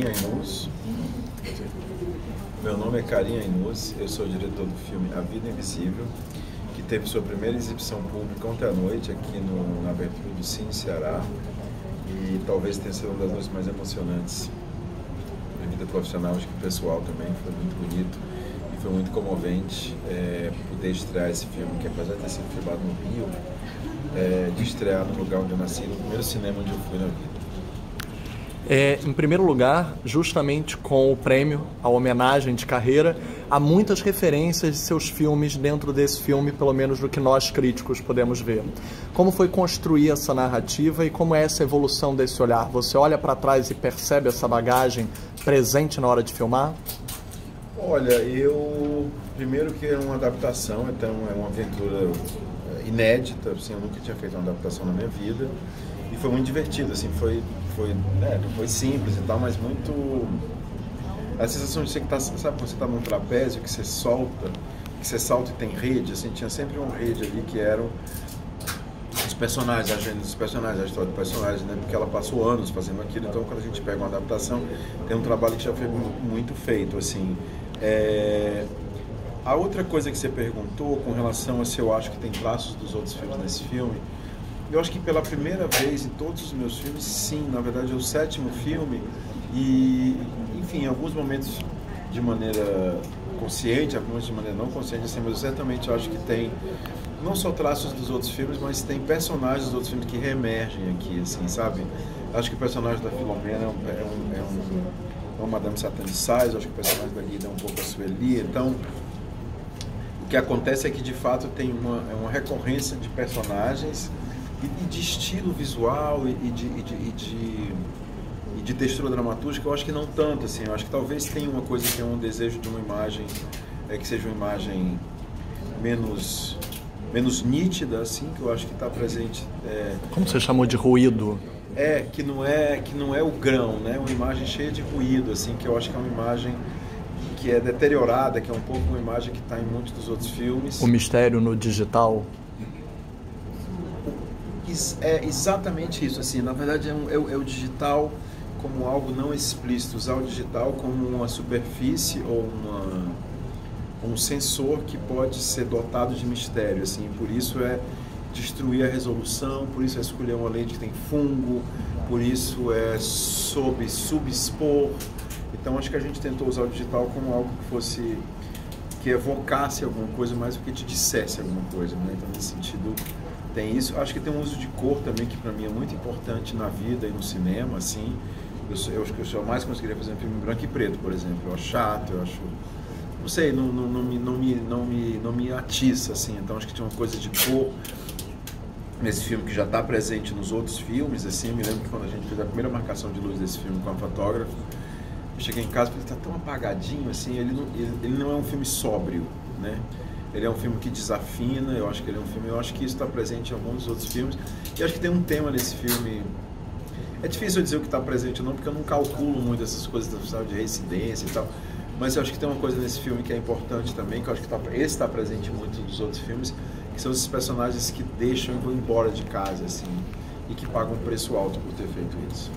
Ainuz. Meu nome é Karim Ainuz, eu sou o diretor do filme A Vida Invisível, que teve sua primeira exibição pública ontem à noite aqui na abertura do Cine Ceará, e talvez tenha sido uma das noites mais emocionantes da minha vida profissional, acho que pessoal também. Foi muito bonito e foi muito comovente poder estrear esse filme, que apesar de ter sido filmado no Rio, de estrear no lugar onde eu nasci, no primeiro cinema onde eu fui na vida. Em primeiro lugar, justamente com o prêmio, a homenagem de carreira, há muitas referências de seus filmes dentro desse filme, pelo menos do que nós críticos podemos ver. Como foi construir essa narrativa e como é essa evolução desse olhar? Você olha para trás e percebe essa bagagem presente na hora de filmar? Olha, primeiro que é uma adaptação, então é uma aventura inédita, assim, eu nunca tinha feito uma adaptação na minha vida. E foi muito divertido, assim, foi simples e tal, mas muito... A sensação de você que tá, sabe quando você está num trapézio, que você salta e tem rede, assim, tinha sempre uma rede ali que eram os personagens, a agenda dos personagens, a história do personagem, né? Porque ela passou anos fazendo aquilo, então quando a gente pega uma adaptação, tem um trabalho que já foi muito feito, assim. A outra coisa que você perguntou com relação a se eu acho que tem traços dos outros filmes nesse filme, eu acho que pela primeira vez em todos os meus filmes, sim, na verdade é o 7º filme e, enfim, em alguns momentos de maneira consciente, alguns de maneira não consciente, assim, mas eu certamente acho que tem não só traços dos outros filmes, mas tem personagens dos outros filmes que reemergem aqui, assim, sabe? Acho que o personagem da Filomena é uma Madame Satã de Sais, acho que o personagem da Guida é um pouco a Sueli, então... O que acontece é que, de fato, tem uma recorrência de personagens e de estilo visual e de textura dramatúrgica, eu acho que não tanto, assim, eu acho que talvez tenha uma coisa que é um desejo de uma imagem, que seja uma imagem menos nítida, assim, que eu acho que está presente. Como você chamou de ruído? Que não é o grão, né? Uma imagem cheia de ruído, assim, que eu acho que é uma imagem que é deteriorada, que é um pouco uma imagem que está em muitos dos outros filmes. O mistério no digital? É exatamente isso, assim, na verdade é o digital como algo não explícito, usar o digital como uma superfície ou um sensor que pode ser dotado de mistério, assim, por isso é destruir a resolução, por isso é escolher uma lente que tem fungo, por isso é subexpor. Então acho que a gente tentou usar o digital como algo que evocasse alguma coisa mais do que te dissesse alguma coisa, né? Então nesse sentido tem isso. Acho que tem um uso de cor também que para mim é muito importante na vida e no cinema, assim. Eu acho que eu jamais conseguiria fazer um filme em branco e preto, por exemplo. Eu acho chato, eu acho, não sei, não me atiça, assim. Então acho que tinha uma coisa de cor nesse filme que já está presente nos outros filmes, assim. Eu me lembro que quando a gente fez a primeira marcação de luz desse filme com a fotógrafa, eu cheguei em casa e falei, tá tão apagadinho, assim. Ele não é um filme sóbrio, né? Ele é um filme que desafina, eu acho que ele é um filme, eu acho que isso está presente em alguns dos outros filmes. E acho que tem um tema nesse filme. É difícil eu dizer o que está presente ou não, porque eu não calculo muito essas coisas de reincidência e tal. Mas eu acho que tem uma coisa nesse filme que é importante também, que eu acho que esse está presente em muitos dos outros filmes, que são esses personagens que deixam e vão embora de casa, assim, e que pagam um preço alto por ter feito isso.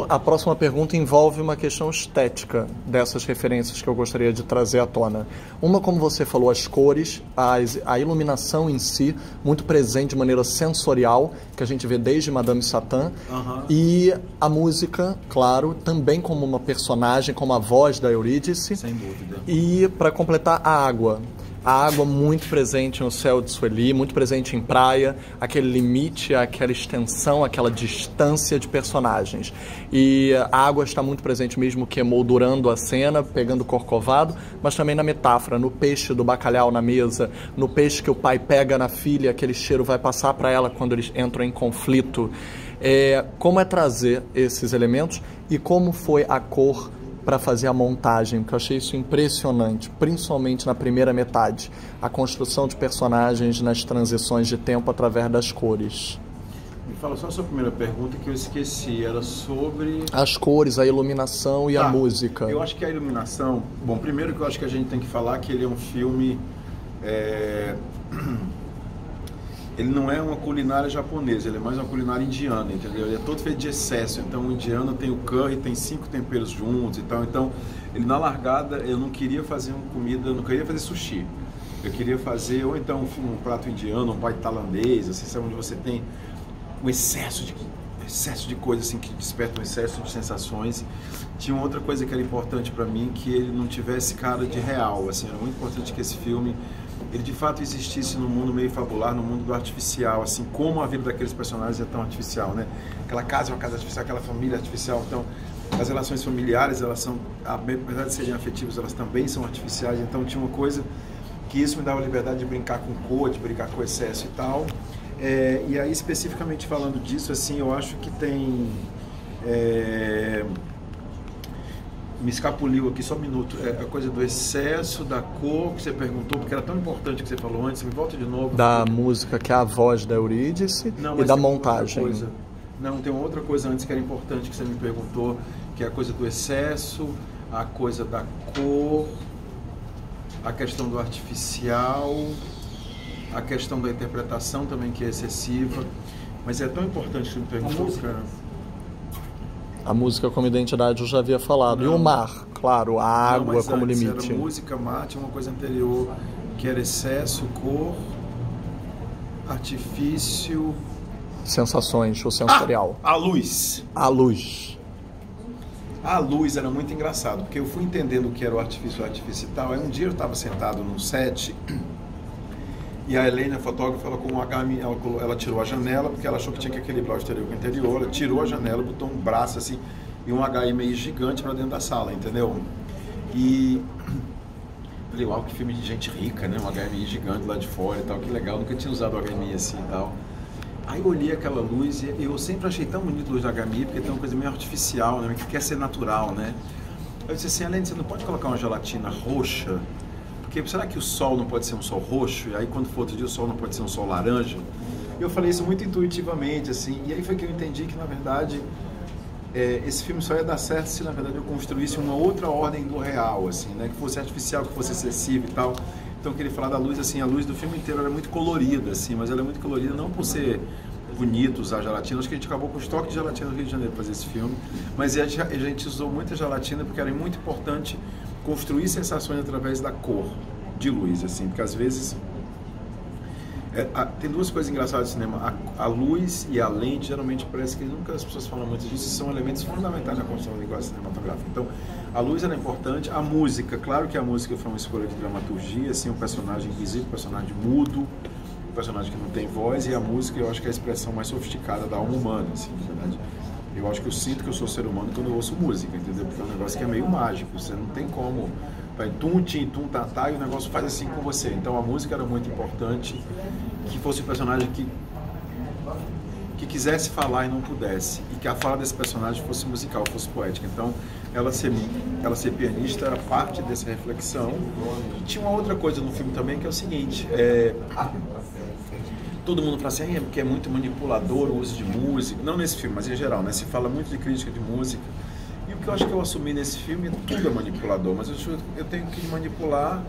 A próxima pergunta envolve uma questão estética dessas referências que eu gostaria de trazer à tona. Uma, como você falou, as cores, a iluminação em si, muito presente de maneira sensorial, que a gente vê desde Madame Satã, e a música, claro, também como uma personagem, como a voz da Eurídice. Sem dúvida. E, para completar, a água muito presente no céu de Sueli, muito presente em praia, aquele limite, aquela extensão, aquela distância de personagens. E a água está muito presente mesmo que emoldurando a cena, pegando o corcovado, mas também na metáfora, no peixe do bacalhau na mesa, no peixe que o pai pega na filha, aquele cheiro vai passar para ela quando eles entram em conflito. Como é trazer esses elementos e como foi a cor para fazer a montagem, porque eu achei isso impressionante, principalmente na primeira metade, a construção de personagens nas transições de tempo através das cores. Me fala só a sua primeira pergunta que eu esqueci, era sobre... As cores, a iluminação e a música. Eu acho que a iluminação... Bom, primeiro que eu acho que a gente tem que falar que ele é um filme ele não é uma culinária japonesa, ele é mais uma culinária indiana, entendeu? Ele é todo feito de excesso, então o indiano tem o curry, tem 5 temperos juntos e tal, então ele na largada eu não queria fazer uma comida, eu não queria fazer sushi, eu queria fazer ou então um prato indiano, um pai tailandês, assim, sabe, onde você tem um excesso de coisas assim que desperta um excesso de sensações. Tinha uma outra coisa que era importante para mim, que ele não tivesse cara de real, assim, era muito importante que esse filme ele de fato existisse no mundo meio fabular, no mundo do artificial, assim como a vida daqueles personagens é tão artificial, né? Aquela casa é uma casa artificial, aquela família é artificial, então as relações familiares, elas são, apesar de serem afetivas, elas também são artificiais, então tinha uma coisa que isso me dava a liberdade de brincar com cor, de brincar com excesso e tal. E aí, especificamente falando disso, assim, eu acho que tem... me escapuliu aqui, só um minuto, a coisa do excesso, da cor, que você perguntou, porque era tão importante que você falou antes, me volta de novo. Da música, que é a voz da Eurídice, e da montagem. Não, tem uma outra coisa antes que era importante que você me perguntou, que é a coisa do excesso, a coisa da cor, a questão do artificial, a questão da interpretação também, que é excessiva, mas é tão importante que você me perguntou, cara. A música como identidade eu já havia falado. Não. E o mar, claro, a água mas como antes, limite. Era música, mar, tinha uma coisa anterior, que era excesso, cor, artifício... Sensações, o sensorial. A luz. A luz. A luz era muito engraçado, porque eu fui entendendo o que era o artifício e tal. Aí um dia eu estava sentado num set e a Helena, a fotógrafa, ela, com um HMI, ela tirou a janela, porque ela achou que tinha que equilibrar o exterior com o interior. Ela tirou a janela, botou um braço assim e um HMI gigante para dentro da sala, entendeu? E falei, uau, que filme de gente rica, né? Um HMI gigante lá de fora e tal, que legal, nunca tinha usado o HMI assim e tal. Aí eu olhei aquela luz e eu sempre achei tão bonito a luz da HMI, porque tem uma coisa meio artificial, né? Que quer ser natural, né? Eu disse assim, Helena, você não pode colocar uma gelatina roxa? Porque será que o sol não pode ser um sol roxo? E aí quando for outro dia o sol não pode ser um sol laranja? E eu falei isso muito intuitivamente, assim, e aí foi que eu entendi que, na verdade, esse filme só ia dar certo se, na verdade, eu construísse uma outra ordem do real, assim, né? Que fosse artificial, que fosse excessivo e tal. Então eu queria falar da luz, assim, a luz do filme inteiro era muito colorida, assim, mas ela é muito colorida não por ser bonito usar gelatina, acho que a gente acabou com o estoque de gelatina no Rio de Janeiro para fazer esse filme, mas a gente usou muita gelatina porque era muito importante construir sensações através da cor, de luz, assim, porque às vezes tem duas coisas engraçadas no cinema, a luz e a lente, geralmente parece que nunca as pessoas falam muito disso, são elementos fundamentais na construção da linguagem cinematográfica. Então a luz era importante, a música, claro que a música foi uma escolha de dramaturgia, assim, um personagem invisível, um personagem mudo, um personagem que não tem voz, e a música eu acho que é a expressão mais sofisticada da alma humana, assim, na verdade. Eu acho que eu sinto que eu sou ser humano quando eu ouço música, entendeu? Porque é um negócio que é meio mágico, você não tem como, vai tum, tim, tum, tá, tá, e o negócio faz assim com você. Então a música era muito importante, que fosse um personagem que quisesse falar e não pudesse, e que a fala desse personagem fosse musical, fosse poética. Então ela ser pianista era parte dessa reflexão. E tinha uma outra coisa no filme também, que é o seguinte, todo mundo fala assim, porque é muito manipulador o uso de música, não nesse filme, mas em geral, né? Se fala muito de crítica de música, e o que eu acho que eu assumi nesse filme, tudo é manipulador, mas eu tenho que manipular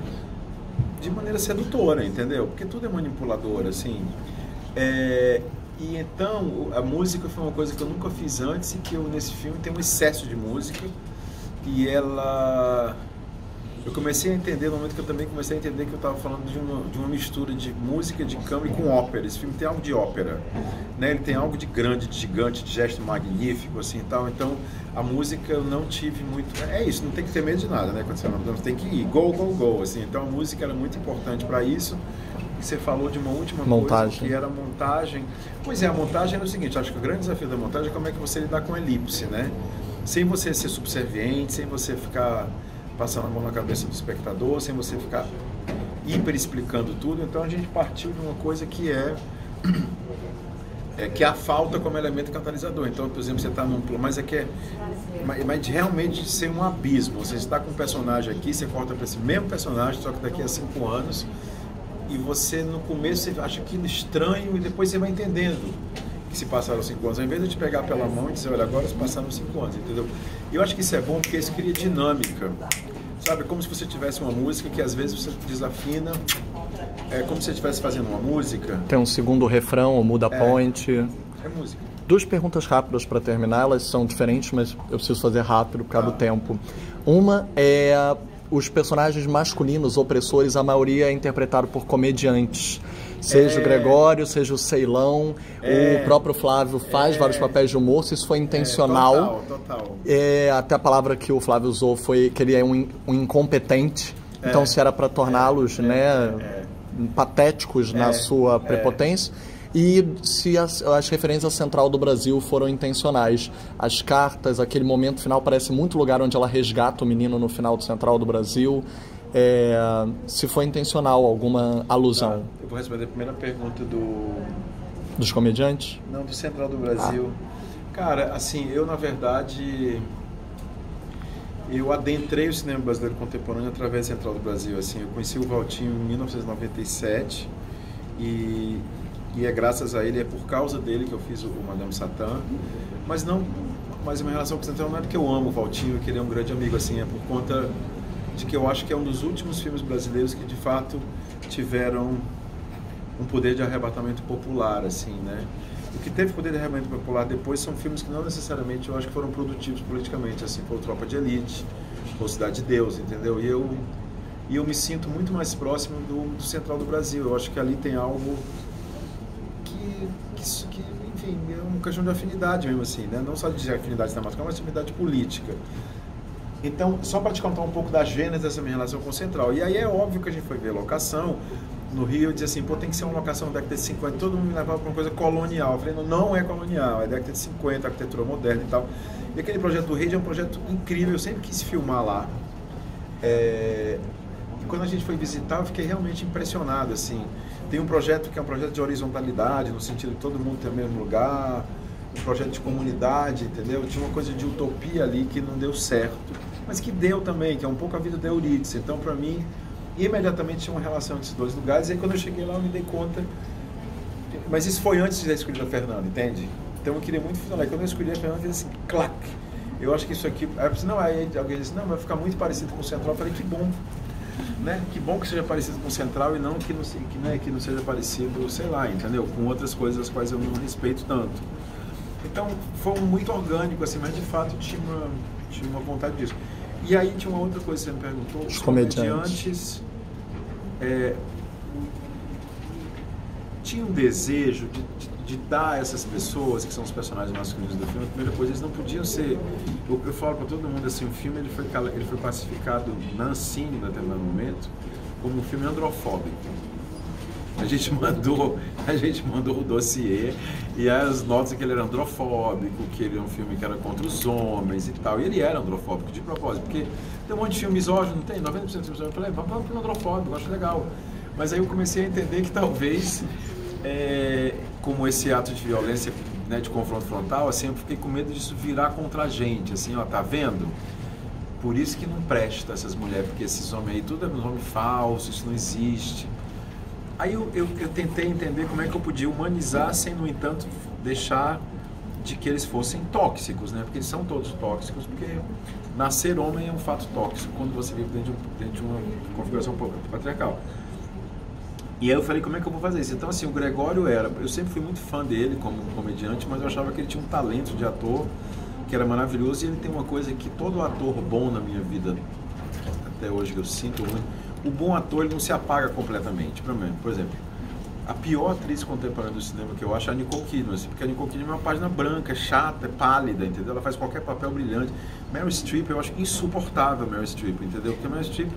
de maneira sedutora, entendeu? Porque tudo é manipulador, assim. E então, a música foi uma coisa que eu nunca fiz antes, e que eu, nesse filme, tem um excesso de música, e ela... Eu comecei a entender, no momento que eu também comecei a entender que eu estava falando de uma mistura de música, de câmara com ópera. Esse filme tem algo de ópera, né? Ele tem algo de grande, de gigante, de gesto magnífico, assim, e tal. Então, a música eu não tive muito... É isso, não tem que ter medo de nada, né? Quando você tem que ir, go, go, go, assim. Então, a música era muito importante para isso. E você falou de uma última coisa, que era a montagem. Pois é, a montagem era o seguinte, acho que o grande desafio da montagem é como é que você lidar com elipse, né? Sem você ser subserviente, sem você ficar passando a mão na cabeça do espectador, sem você ficar hiper explicando tudo. Então a gente partiu de uma coisa que que é a falta como elemento catalisador. Então, por exemplo, você está num... Mas mas realmente ser um abismo. Você está com um personagem aqui, você corta para esse mesmo personagem, só que daqui a 5 anos, e você no começo você acha aquilo estranho, e depois você vai entendendo que se passaram 5 anos. Ao invés de te pegar pela mão e dizer, olha, agora se passaram 5 anos, entendeu? E eu acho que isso é bom porque isso cria dinâmica. Sabe, como se você tivesse uma música que às vezes você desafina, É como se você estivesse fazendo uma música. Tem um segundo refrão, ou muda point. É música. 2 perguntas rápidas para terminar, elas são diferentes, mas eu preciso fazer rápido por causa do tempo. Uma é os personagens masculinos opressores, a maioria é interpretado por comediantes. Seja o Gregório, seja o Ceilão, o próprio Flávio faz vários papéis de humor, se isso foi intencional. Total. Até a palavra que o Flávio usou foi que ele é um incompetente, então se era para torná-los patéticos na sua prepotência. E se as referências à Central do Brasil foram intencionais. As cartas, aquele momento final parece muito lugar onde ela resgata o menino no final do Central do Brasil. Se foi intencional alguma alusão. Tá. Eu vou responder a primeira pergunta dos comediantes? Não, do Central do Brasil. Cara, assim, eu na verdade eu adentrei o cinema brasileiro contemporâneo através da Central do Brasil. Assim, eu conheci o Valtinho em 1997 e é graças a ele, é por causa dele que eu fiz o Madame Satã, mas a minha relação com o Central não é porque eu amo o Valtinho e que ele é um grande amigo, assim, é por conta de que eu acho que é um dos últimos filmes brasileiros que de fato tiveram um poder de arrebatamento popular, assim, né? O que teve poder de arrebatamento popular depois são filmes que não necessariamente eu acho que foram produtivos politicamente, assim, foi o Tropa de Elite, foi Cidade de Deus, entendeu? E eu me sinto muito mais próximo do Central do Brasil, eu acho que ali tem algo que, enfim, é uma questão de afinidade mesmo, assim, né? Não só de afinidade cinematográfica, mas de afinidade política. Então, só para te contar um pouco da gênese dessa minha relação com o Central. E aí é óbvio que a gente foi ver locação no Rio e dizia assim, pô, tem que ser uma locação da década de 50, todo mundo me levava para uma coisa colonial. Eu falei, não é colonial, é década de 50, arquitetura moderna e tal. E aquele projeto do Rede é um projeto incrível, eu sempre quis filmar lá. E quando a gente foi visitar, eu fiquei realmente impressionado, assim. Tem um projeto que é um projeto de horizontalidade, no sentido de todo mundo ter o mesmo lugar, um projeto de comunidade, entendeu? Tinha uma coisa de utopia ali que não deu certo, mas que deu também, que é um pouco a vida da Eurídice. Então, para mim, imediatamente tinha uma relação entre esses dois lugares, e aí quando eu cheguei lá eu me dei conta, mas isso foi antes da escolha da Fernanda, entende? Então eu queria muito falar, e quando eu escolhi a Fernanda, eu fiz assim, clac! Eu acho que isso aqui, aí alguém disse, não, vai ficar muito parecido com o Central. Eu falei, que bom. Né? Que bom que seja parecido com o Central e não que não seja parecido, sei lá, entendeu? Com outras coisas as quais eu não respeito tanto. Então, foi muito orgânico, assim, mas de fato tinha uma vontade disso. E aí tinha uma outra coisa que você me perguntou. Os comediantes tinham um desejo de dar a essas pessoas, que são os personagens masculinos do filme, a primeira coisa, eles não podiam ser... Eu falo para todo mundo assim, o filme ele foi classificado na Ancine, em determinado momento, como um filme androfóbico. A gente mandou o dossiê e as notas que ele era androfóbico, que ele é um filme que era contra os homens e tal. E ele era androfóbico de propósito, porque tem um monte de filme misógino, não tem? 90% de filme misógino. Eu falei, vamos para um filme androfóbico, eu acho legal. Mas aí eu comecei a entender que talvez, como esse ato de violência, né, de confronto frontal, assim, eu fiquei com medo disso virar contra a gente, assim, ó, tá vendo? Por isso que não presta essas mulheres, porque esses homens aí, tudo é um homem falso, isso não existe. Aí eu tentei entender como é que eu podia humanizar sem, no entanto, deixar de que eles fossem tóxicos, né? Porque eles são todos tóxicos, porque nascer homem é um fato tóxico quando você vive dentro de uma configuração patriarcal. E aí eu falei, como é que eu vou fazer isso? Então, assim, o Gregório eu sempre fui muito fã dele como comediante, mas eu achava que ele tinha um talento de ator que era maravilhoso, e ele tem uma coisa que todo ator bom na minha vida, até hoje que eu sinto muito, o bom ator ele não se apaga completamente. Por exemplo, a pior atriz contemporânea do cinema que eu acho é a Nicole Kidman, assim, porque a Nicole Kidman é uma página branca, é chata, é pálida, entendeu? Ela faz qualquer papel brilhante. Meryl Streep, eu acho insuportável Meryl Streep, entendeu? Porque a Meryl Streep,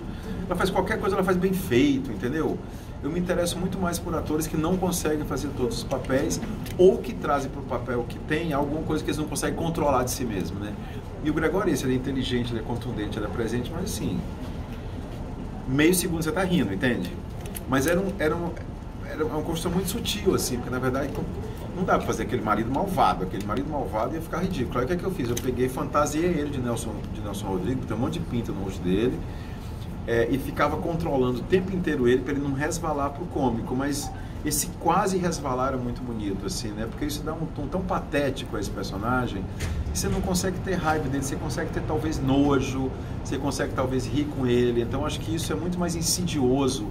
ela faz qualquer coisa, ela faz bem feito, entendeu? Eu me interesso muito mais por atores que não conseguem fazer todos os papéis ou que trazem para o papel que tem alguma coisa que eles não conseguem controlar de si mesmo, né? E o Gregório, ele é inteligente, ele é contundente, ele é presente, mas assim, meio segundo você tá rindo, entende? Mas era uma construção muito sutil, assim, porque na verdade não dá pra fazer aquele marido malvado ia ficar ridículo. Aí o que é que eu fiz? Eu peguei, fantasiei ele de Nelson Rodrigues, tem um monte de pinta no rosto dele, e ficava controlando o tempo inteiro ele para ele não resvalar pro cômico, mas esse quase resvalar era muito bonito, assim, né? Porque isso dá um tom tão patético a esse personagem que você não consegue ter raiva dele, você consegue ter talvez nojo, você consegue talvez rir com ele. Então acho que isso é muito mais insidioso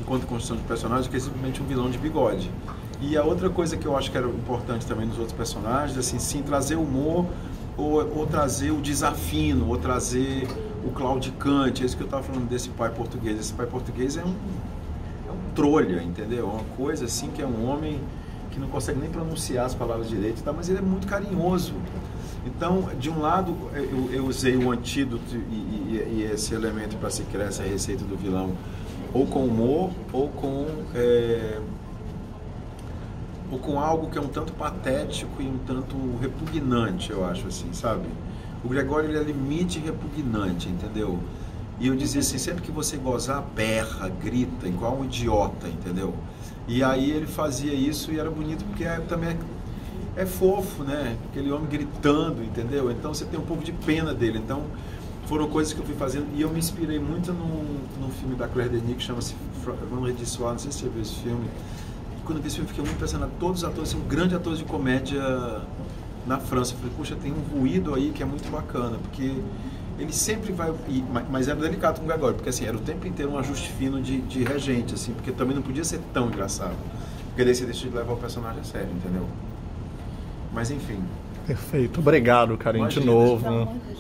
enquanto construção de personagem, que é simplesmente um vilão de bigode. E a outra coisa que eu acho que era importante também nos outros personagens, assim, sim, trazer humor ou trazer o desafino, ou trazer o claudicante. É isso que eu estava falando desse pai português. Esse pai português é um trolha, entendeu? É uma coisa assim que é um homem que não consegue nem pronunciar as palavras direito, tá? Mas ele é muito carinhoso. Então, de um lado, eu usei o antídoto e esse elemento para se criar essa receita do vilão, ou com humor, ou com algo que é um tanto patético e um tanto repugnante, eu acho, assim, sabe? O Gregório, ele é limite repugnante, entendeu? E eu dizia assim, sempre que você gozar, berra, grita, igual um idiota, entendeu? E aí ele fazia isso e era bonito porque também é fofo, né? Aquele homem gritando, entendeu? Então você tem um pouco de pena dele. Então foram coisas que eu fui fazendo e eu me inspirei muito num filme da Claire Denis que chama-se Vendredi Soir, não sei se você viu esse filme. Quando eu vi esse filme, fiquei muito impressionado. Todos os atores são grandes atores de comédia na França. Eu falei, puxa, tem um ruído aí que é muito bacana, porque ele sempre vai... Mas era delicado com o Gregório, porque assim, era o tempo inteiro um ajuste fino de regente, assim, porque também não podia ser tão engraçado. Porque daí você deixa de levar o personagem a sério, entendeu? Mas enfim. Perfeito. Obrigado, Karim, de novo.